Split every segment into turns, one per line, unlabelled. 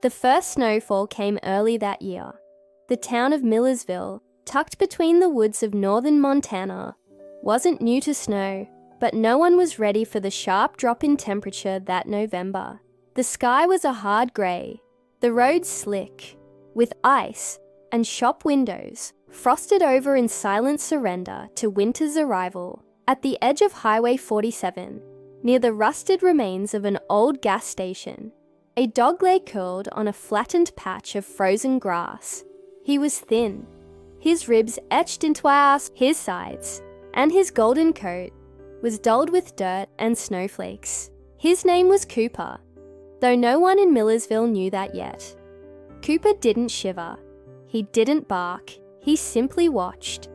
The first snowfall came early that year. The town of Millersville, tucked between the woods of northern Montana, wasn't new to snow, but no one was ready for the sharp drop in temperature that November. The sky was a hard grey, the roads slick, with ice, and shop windows frosted over in silent surrender to winter's arrival. At the edge of Highway 47, near the rusted remains of an old gas station, a dog lay curled on a flattened patch of frozen grass. He was thin, his ribs etched into his sides, and his golden coat was dulled with dirt and snowflakes. His name was Cooper, though no one in Millersville knew that yet. Cooper didn't shiver. He didn't bark. He simply watched.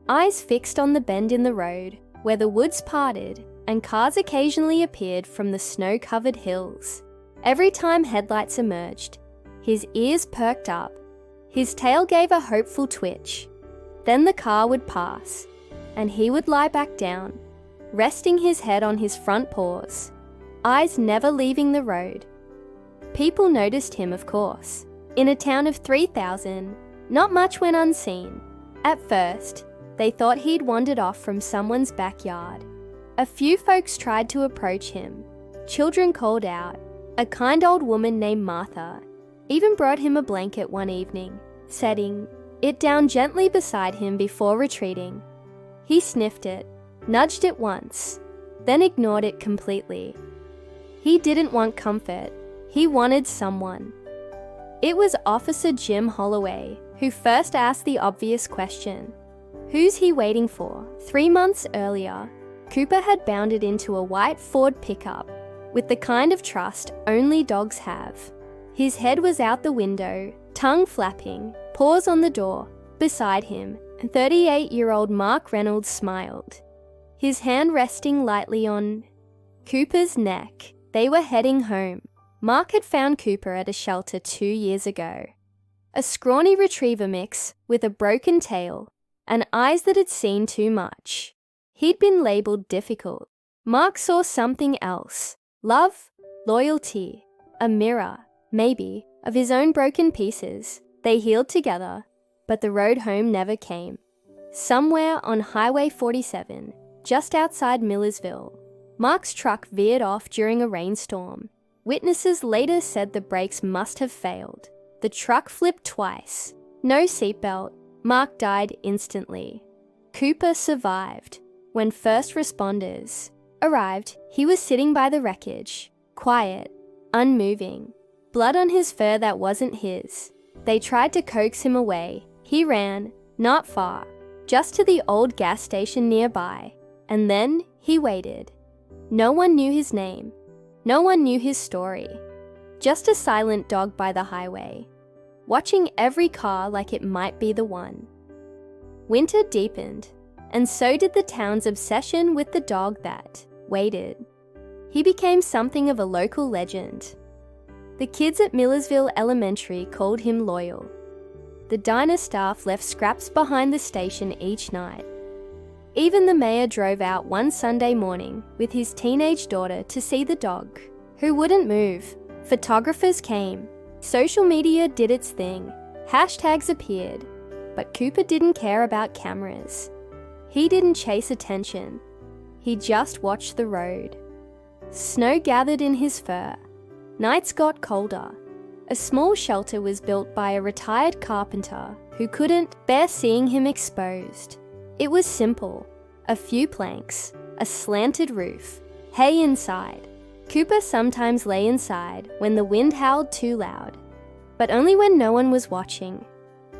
Eyes fixed on the bend in the road, where the woods parted and cars occasionally appeared from the snow-covered hills. Every time headlights emerged, his ears perked up. His tail gave a hopeful twitch. Then the car would pass, and he would lie back down, resting his head on his front paws, eyes never leaving the road. People noticed him, of course. In a town of 3,000, not much went unseen. At first, they thought he'd wandered off from someone's backyard. A few folks tried to approach him. Children called out. A kind old woman named Martha even brought him a blanket one evening, setting it down gently beside him before retreating. He sniffed it, nudged it once, then ignored it completely. He didn't want comfort. He wanted someone. It was Officer Jim Holloway who first asked the obvious question. Who's he waiting for? 3 months earlier, Cooper had bounded into a white Ford pickup with the kind of trust only dogs have. His head was out the window, tongue flapping, paws on the door. Beside him, 38-year-old Mark Reynolds smiled, his hand resting lightly on Cooper's neck. They were heading home. Mark had found Cooper at a shelter 2 years ago. A scrawny retriever mix with a broken tail and eyes that had seen too much. He'd been labelled difficult. Mark saw something else. Love, loyalty, a mirror, maybe, of his own broken pieces. They healed together, but the road home never came. Somewhere on Highway 47, just outside Millersville, Mark's truck veered off during a rainstorm. Witnesses later said the brakes must have failed. The truck flipped twice. No seatbelt. Mark died instantly. Cooper survived. When first responders arrived, he was sitting by the wreckage, quiet, unmoving, blood on his fur that wasn't his. They tried to coax him away. He ran, not far, just to the old gas station nearby, and then he waited. No one knew his name. No one knew his story. Just a silent dog by the highway, watching every car like it might be the one. Winter deepened, and so did the town's obsession with the dog that waited. He became something of a local legend. The kids at Millersville Elementary called him Loyal. The diner staff left scraps behind the station each night. Even the mayor drove out one Sunday morning with his teenage daughter to see the dog, who wouldn't move. Photographers came. Social media did its thing. Hashtags appeared. But Cooper didn't care about cameras. He didn't chase attention. He just watched the road. Snow gathered in his fur. Nights got colder. A small shelter was built by a retired carpenter who couldn't bear seeing him exposed. It was simple. A few planks, a slanted roof, hay inside. Cooper sometimes lay inside when the wind howled too loud, but only when no one was watching.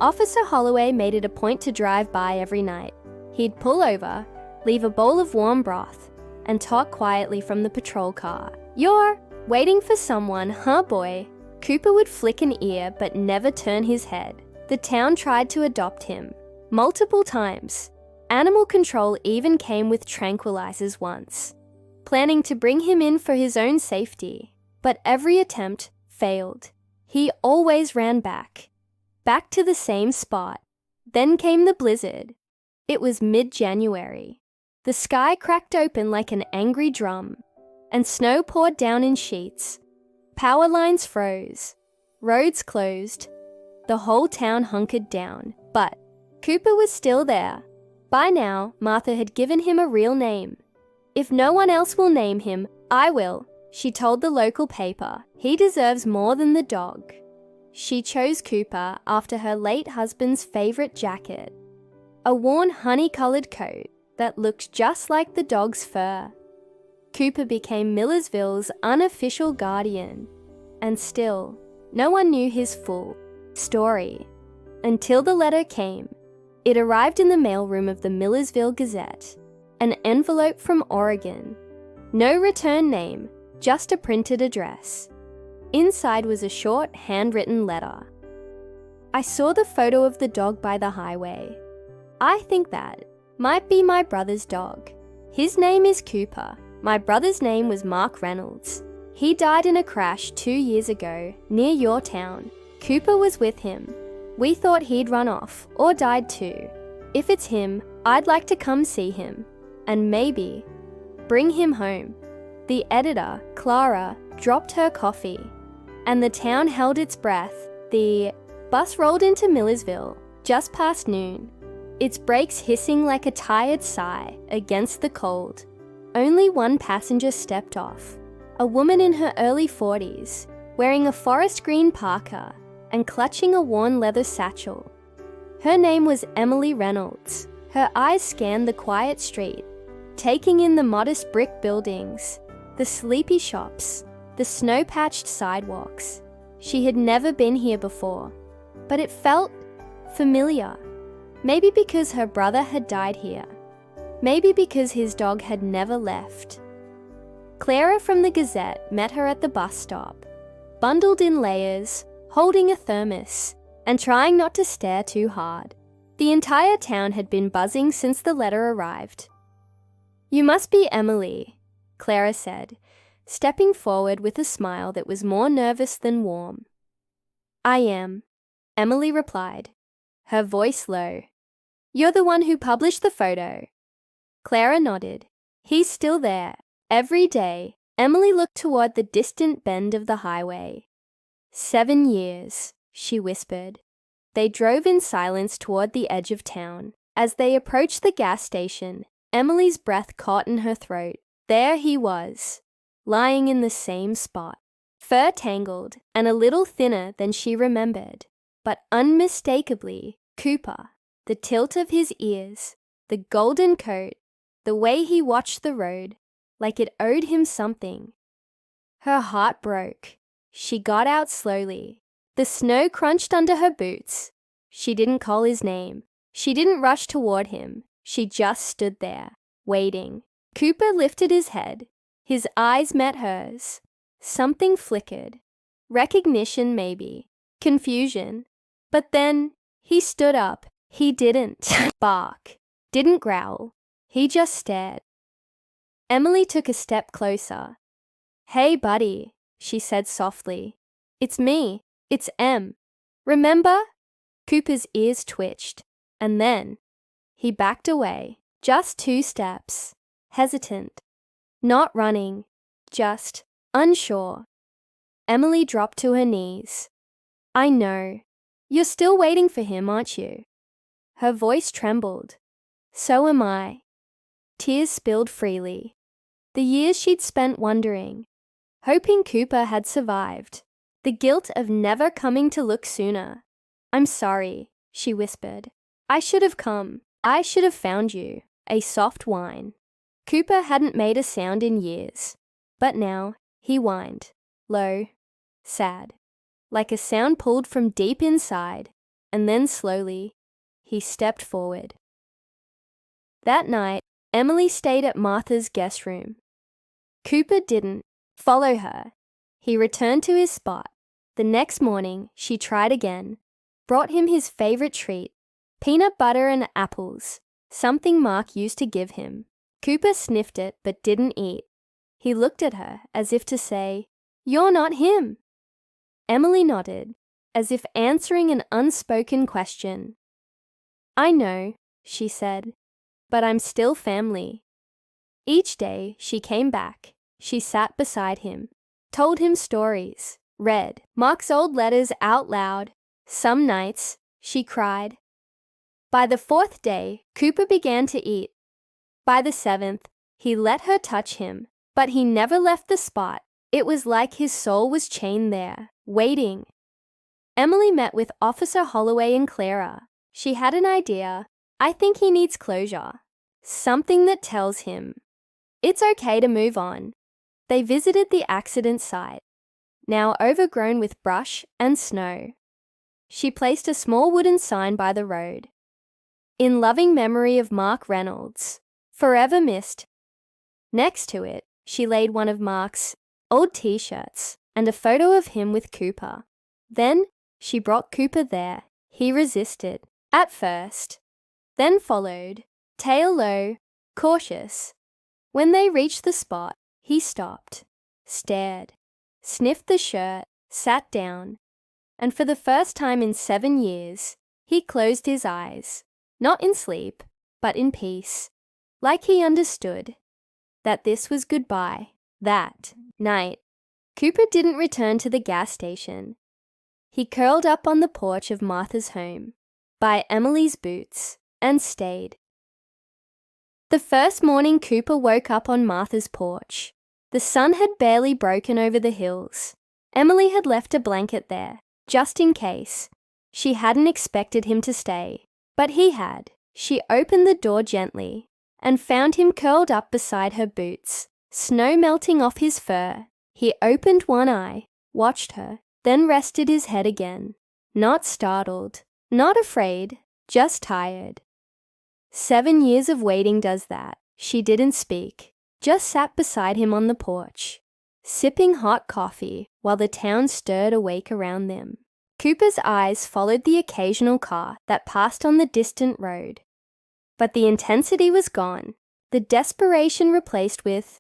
Officer Holloway made it a point to drive by every night. He'd pull over, leave a bowl of warm broth, and talk quietly from the patrol car. "You're waiting for someone, huh, boy?" Cooper would flick an ear but never turn his head. The town tried to adopt him multiple times. Animal control even came with tranquilizers once, planning to bring him in for his own safety. But every attempt failed. He always ran back to the same spot. Then came the blizzard. It was mid-January. The sky cracked open like an angry drum, and snow poured down in sheets. Power lines froze. roads closed. The whole town hunkered down, but Cooper was still there. By now, Martha had given him a real name. "If no one else will name him, I will," she told the local paper. "He deserves more than the dog." She chose Cooper after her late husband's favorite jacket, a worn honey-colored coat that looked just like the dog's fur. Cooper became Millersville's unofficial guardian, and still, no one knew his full story until the letter came. It arrived in the mailroom of the Millersville Gazette, an envelope from Oregon. No return name, just a printed address. Inside was a short, handwritten letter. "I saw the photo of the dog by the highway. I think that might be my brother's dog. His name is Cooper. My brother's name was Mark Reynolds. He died in a crash 2 years ago near your town. Cooper was with him. We thought he'd run off or died too. If it's him, I'd like to come see him and maybe bring him home." The editor, Clara, dropped her coffee, and the town held its breath. The bus rolled into Millersville just past noon, its brakes hissing like a tired sigh against the cold. Only one passenger stepped off, a woman in her early 40s, wearing a forest green parka and clutching a worn leather satchel. Her name was Emily Reynolds. Her eyes scanned the quiet street, taking in the modest brick buildings, the sleepy shops, the snow-patched sidewalks. She had never been here before, but it felt familiar. Maybe because her brother had died here. Maybe because his dog had never left. Clara from the Gazette met her at the bus stop, bundled in layers, holding a thermos, and trying not to stare too hard. The entire town had been buzzing since the letter arrived. "You must be Emily," Clara said, stepping forward with a smile that was more nervous than warm. "I am," Emily replied, her voice low. "You're the one who published the photo." Clara nodded. "He's still there. Every day." Emily looked toward the distant bend of the highway. 7 years, she whispered. They drove in silence toward the edge of town. As they approached the gas station, Emily's breath caught in her throat. There he was, lying in the same spot, fur tangled and a little thinner than she remembered, but unmistakably Cooper. The tilt of his ears, the golden coat, the way he watched the road, like it owed him something. Her heart broke. She got out slowly. The snow crunched under her boots. She didn't call his name. She didn't rush toward him. She just stood there, waiting. Cooper lifted his head. His eyes met hers. Something flickered. Recognition, maybe. Confusion. But then he stood up. He didn't bark, didn't growl. He just stared. Emily took a step closer. "Hey, buddy," she said softly. "It's me. It's Em. Remember?" Cooper's ears twitched, and then he backed away, just 2 steps, hesitant, not running, just unsure. Emily dropped to her knees. "I know. You're still waiting for him, aren't you?" Her voice trembled. "So am I." Tears spilled freely. The years she'd spent wondering, hoping Cooper had survived. The guilt of never coming to look sooner. "I'm sorry," she whispered. "I should have come. I should have found you." A soft whine. Cooper hadn't made a sound in years, but now he whined, low, sad, like a sound pulled from deep inside, and then slowly, he stepped forward. That night, Emily stayed at Martha's guest room. Cooper didn't follow her. He returned to his spot. The next morning, she tried again, brought him his favorite treat, peanut butter and apples, something Mark used to give him. Cooper sniffed it but didn't eat. He looked at her as if to say, "You're not him." Emily nodded, as if answering an unspoken question. "I know," she said, "but I'm still family." Each day she came back, she sat beside him, told him stories, read Mark's old letters out loud. Some nights, she cried. By the 4th day, Cooper began to eat. By the 7th, he let her touch him, but he never left the spot. It was like his soul was chained there, waiting. Emily met with Officer Holloway and Clara. She had an idea. I think he needs closure. Something that tells him it's okay to move on. They visited the accident site, now overgrown with brush and snow. She placed a small wooden sign by the road. In loving memory of Mark Reynolds, forever missed. Next to it, she laid one of Mark's old t-shirts and a photo of him with Cooper. Then she brought Cooper there. He resisted, at first. Then followed, tail low, cautious. When they reached the spot, he stopped, stared, sniffed the shirt, sat down, and for the first time in 7 years, he closed his eyes, not in sleep, but in peace, like he understood that this was goodbye. That night, Cooper didn't return to the gas station. He curled up on the porch of Martha's home, by Emily's boots, and stayed. The first morning Cooper woke up on Martha's porch. The sun had barely broken over the hills. Emily had left a blanket there, just in case. She hadn't expected him to stay, but he had. She opened the door gently and found him curled up beside her boots, snow melting off his fur. He opened one eye, watched her, then rested his head again. Not startled, not afraid, just tired. 7 years of waiting does that. She didn't speak, just sat beside him on the porch, sipping hot coffee while the town stirred awake around them. Cooper's eyes followed the occasional car that passed on the distant road. But the intensity was gone, the desperation replaced with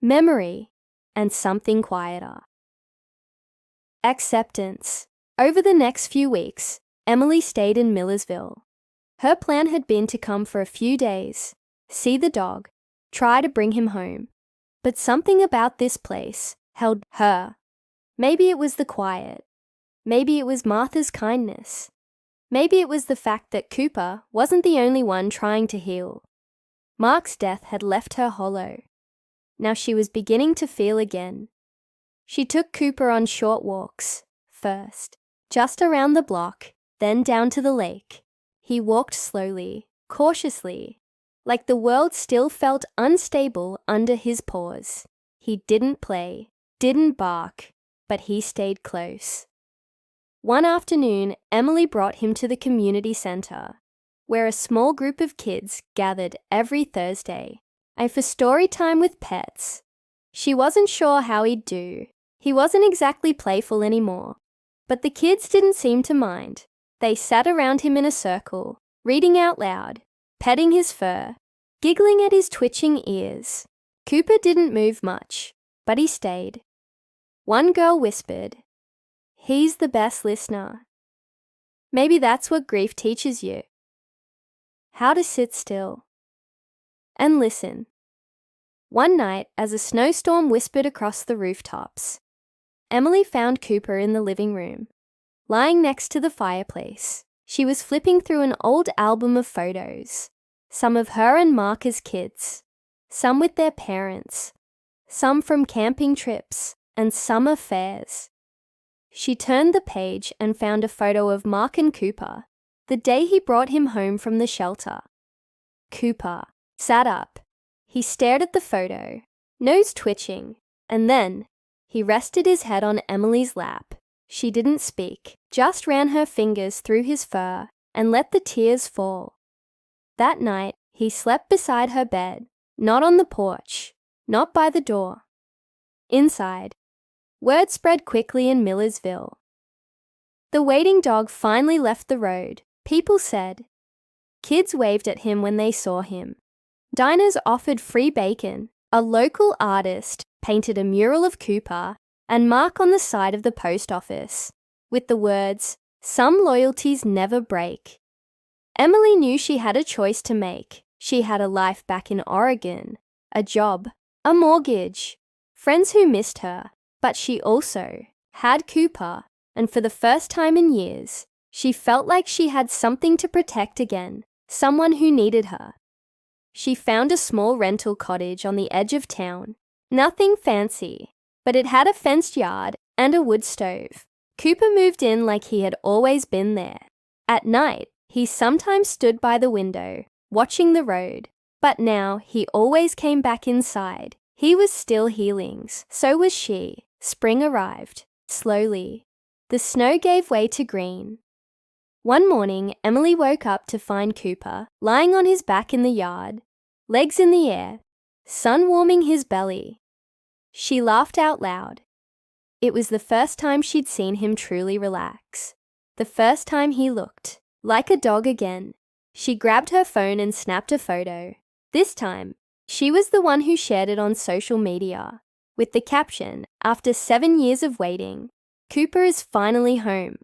memory and something quieter. Acceptance. Over the next few weeks, Emily stayed in Millersville. Her plan had been to come for a few days, see the dog, try to bring him home. But something about this place held her. Maybe it was the quiet. Maybe it was Martha's kindness. Maybe it was the fact that Cooper wasn't the only one trying to heal. Mark's death had left her hollow. Now she was beginning to feel again. She took Cooper on short walks, first, just around the block, then down to the lake. He walked slowly, cautiously, like the world still felt unstable under his paws. He didn't play, didn't bark, but he stayed close. One afternoon, Emily brought him to the community center, where a small group of kids gathered every Thursday, and for story time with pets. She wasn't sure how he'd do. He wasn't exactly playful anymore, but the kids didn't seem to mind. They sat around him in a circle, reading out loud, petting his fur, giggling at his twitching ears. Cooper didn't move much, but he stayed. One girl whispered, "He's the best listener." Maybe that's what grief teaches you. How to sit still and listen. One night, as a snowstorm whispered across the rooftops, Emily found Cooper in the living room, lying next to the fireplace. She was flipping through an old album of photos, some of her and Mark as kids, some with their parents, some from camping trips and summer fairs. She turned the page and found a photo of Mark and Cooper, the day he brought him home from the shelter. Cooper sat up. He stared at the photo, nose twitching, and then he rested his head on Emily's lap. She didn't speak, just ran her fingers through his fur and let the tears fall. That night, he slept beside her bed, not on the porch, not by the door. Inside, word spread quickly in Millersville. The waiting dog finally left the road, people said. Kids waved at him when they saw him. Diners offered free bacon. A local artist painted a mural of Cooper and Mark on the side of the post office, with the words, "Some loyalties never break." Emily knew she had a choice to make. She had a life back in Oregon, a job, a mortgage, friends who missed her, but she also had Cooper, and for the first time in years, she felt like she had something to protect again, someone who needed her. She found a small rental cottage on the edge of town. Nothing fancy, but it had a fenced yard and a wood stove. Cooper moved in like he had always been there. At night, he sometimes stood by the window, watching the road, but now he always came back inside. He was still healing, so was she. Spring arrived, slowly. The snow gave way to green. One morning, Emily woke up to find Cooper lying on his back in the yard, legs in the air, sun warming his belly. She laughed out loud. It was the first time she'd seen him truly relax. The first time he looked like a dog again. She grabbed her phone and snapped a photo. This time, she was the one who shared it on social media, with the caption, "After 7 years of waiting, Cooper is finally home."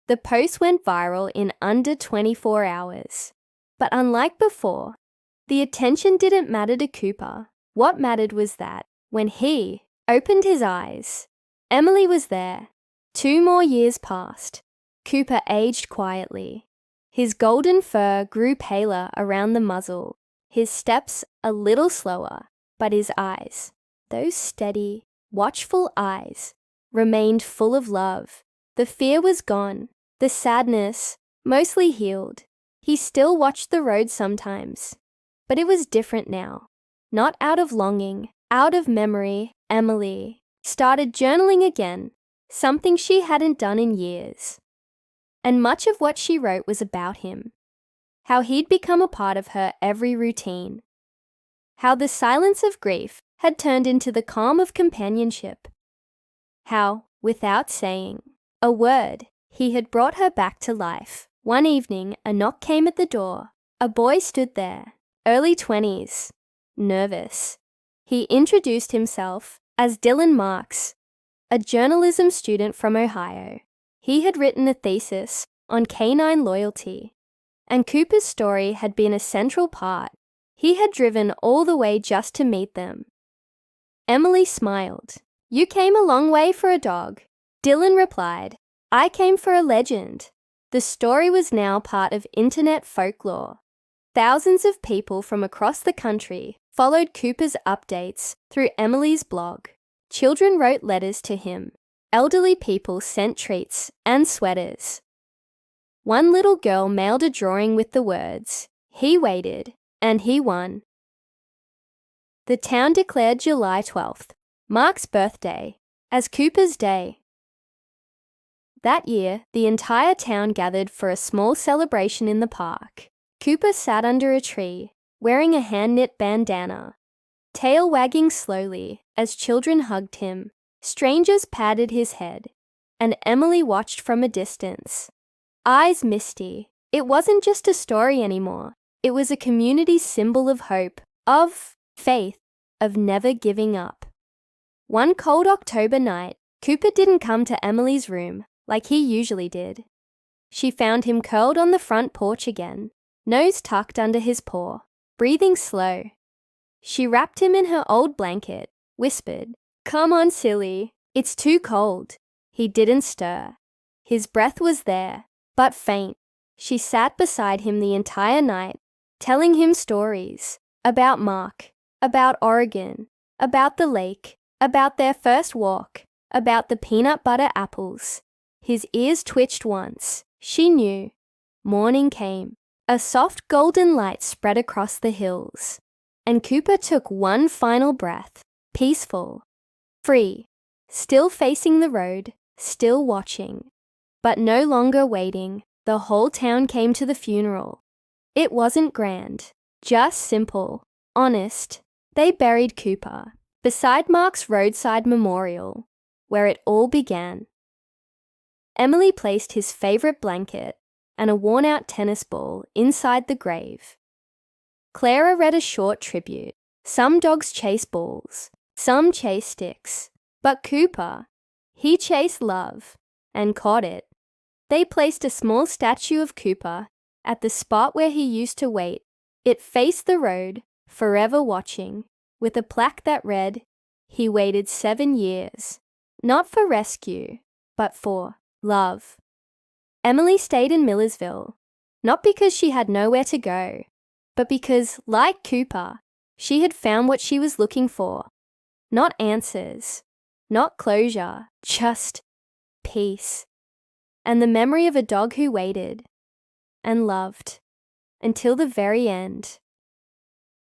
The post went viral in under 24 hours. But unlike before, the attention didn't matter to Cooper. What mattered was that, when he opened his eyes, Emily was there. 2 more years passed. Cooper aged quietly. His golden fur grew paler around the muzzle, his steps a little slower, but his eyes, those steady, watchful eyes, remained full of love. The fear was gone, the sadness mostly healed. He still watched the road sometimes, but it was different now. Not out of longing, out of memory, Emily started journaling again, something she hadn't done in years. And much of what she wrote was about him, how he'd become a part of her every routine, how the silence of grief had turned into the calm of companionship, how, without saying a word, he had brought her back to life. One evening, a knock came at the door. A boy stood there, early 20s, nervous. He introduced himself as Dylan Marks, a journalism student from Ohio. He had written a thesis on canine loyalty, and Cooper's story had been a central part. He had driven all the way just to meet them. Emily smiled. "You came a long way for a dog." Dylan replied, "I came for a legend." The story was now part of internet folklore. Thousands of people from across the country followed Cooper's updates through Emily's blog. Children wrote letters to him. Elderly people sent treats and sweaters. One little girl mailed a drawing with the words, "He waited, and he won." The town declared July 12th, Mark's birthday, as Cooper's Day. That year, the entire town gathered for a small celebration in the park. Cooper sat under a tree, wearing a hand-knit bandana, tail wagging slowly as children hugged him. Strangers patted his head, and Emily watched from a distance. Eyes misty. It wasn't just a story anymore. It was a community symbol of hope, of faith, of never giving up. One cold October night, Cooper didn't come to Emily's room like he usually did. She found him curled on the front porch again, nose tucked under his paw, breathing slow. She wrapped him in her old blanket, whispered, "Come on, silly. It's too cold." He didn't stir. His breath was there, but faint. She sat beside him the entire night, telling him stories about Mark, about Oregon, about the lake, about their first walk, about the peanut butter apples. His ears twitched once. She knew. Morning came. A soft golden light spread across the hills, and Cooper took one final breath, peaceful, free, still facing the road, still watching, but no longer waiting. The whole town came to the funeral. It wasn't grand, just simple, honest. They buried Cooper beside Mark's roadside memorial, where it all began. Emily placed his favorite blanket and a worn-out tennis ball inside the grave. Clara read a short tribute. Some dogs chase balls, some chase sticks, but Cooper, he chased love and caught it. They placed a small statue of Cooper at the spot where he used to wait. It faced the road, forever watching, with a plaque that read, "He waited 7 years." Not for rescue, but for love. Emily stayed in Millersville, not because she had nowhere to go, but because, like Cooper, she had found what she was looking for. Not answers, not closure, just peace. And the memory of a dog who waited and loved until the very end.